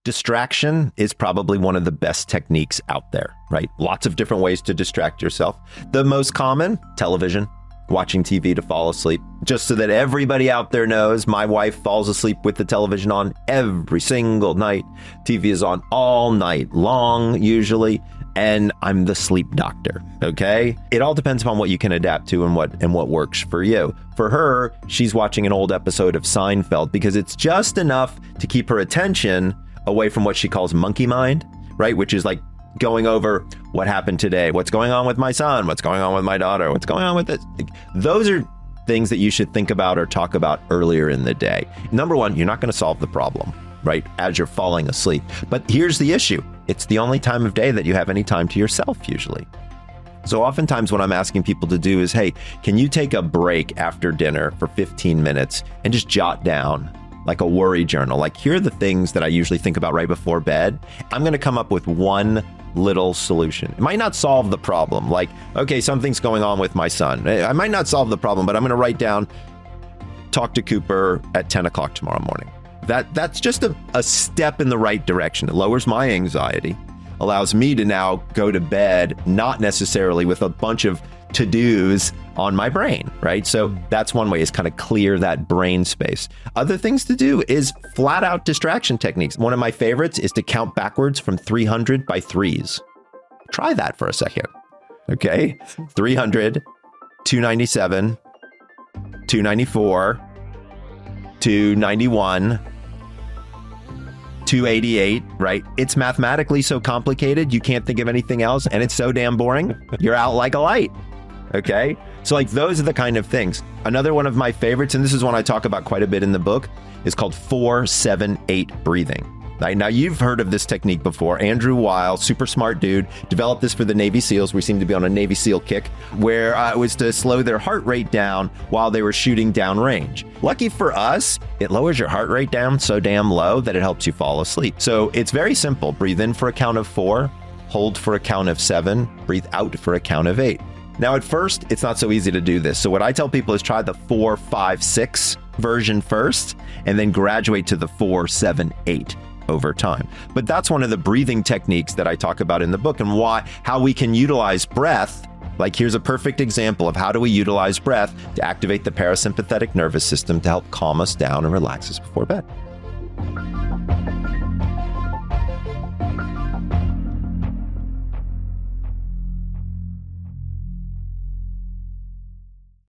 Distraction is probably one of the best techniques out there, right? Lots of different ways to distract yourself. The most common, television, watching TV to fall asleep. Just so that everybody out there knows, my wife falls asleep with the television on every single night. TV is on all night long, usually, and I'm the sleep doctor, okay? It all depends upon what you can adapt to and what works for you. For her, she's watching an old episode of Seinfeld because it's just enough to keep her attention away from what she calls monkey mind, right? Which is like going over what happened today, what's going on with my son, what's going on with my daughter, what's going on with this. Those are things that you should think about or talk about earlier in the day. Number one, you're not going to solve the problem, right, as you're falling asleep. But here's the issue. It's the only time of day that you have any time to yourself usually. So oftentimes what I'm asking people to do is, hey, can you take a break after dinner for 15 minutes and just jot down like a worry journal? Like, here are the things that I usually think about right before bed. I'm going to come up with one little solution. It might not solve the problem. Like, okay, something's going on with my son. I might not solve the problem, but I'm going to write down, talk to Cooper at 10 o'clock tomorrow morning. That's just a step in the right direction. It lowers my anxiety, allows me to now go to bed, not necessarily with a bunch of to-dos on my brain, right? So that's one way, is kind of clear that brain space. Other things to do is flat out distraction techniques. One of my favorites is to count backwards from 300 by threes. Try that for a second. Okay. 300, 297, 294, 291, 288, right? It's mathematically so complicated, you can't think of anything else, and it's so damn boring, you're out like a light. Okay? So like, those are the kind of things. Another one of my favorites, and this is one I talk about quite a bit in the book, is called 4-7-8 breathing. Right? Now, you've heard of this technique before. Andrew Weil, super smart dude, developed this for the Navy SEALs. We seem to be on a Navy SEAL kick, where it was to slow their heart rate down while they were shooting downrange. Lucky for us, it lowers your heart rate down so damn low that it helps you fall asleep. So it's very simple. Breathe in for a count of 4, hold for a count of 7, breathe out for a count of 8. Now, at first, it's not so easy to do this. So what I tell people is try the 4-5-6 version first, and then graduate to the 4-7-8 over time. But that's one of the breathing techniques that I talk about in the book, and how we can utilize breath. Like, here's a perfect example of how do we utilize breath to activate the parasympathetic nervous system to help calm us down and relax us before bed.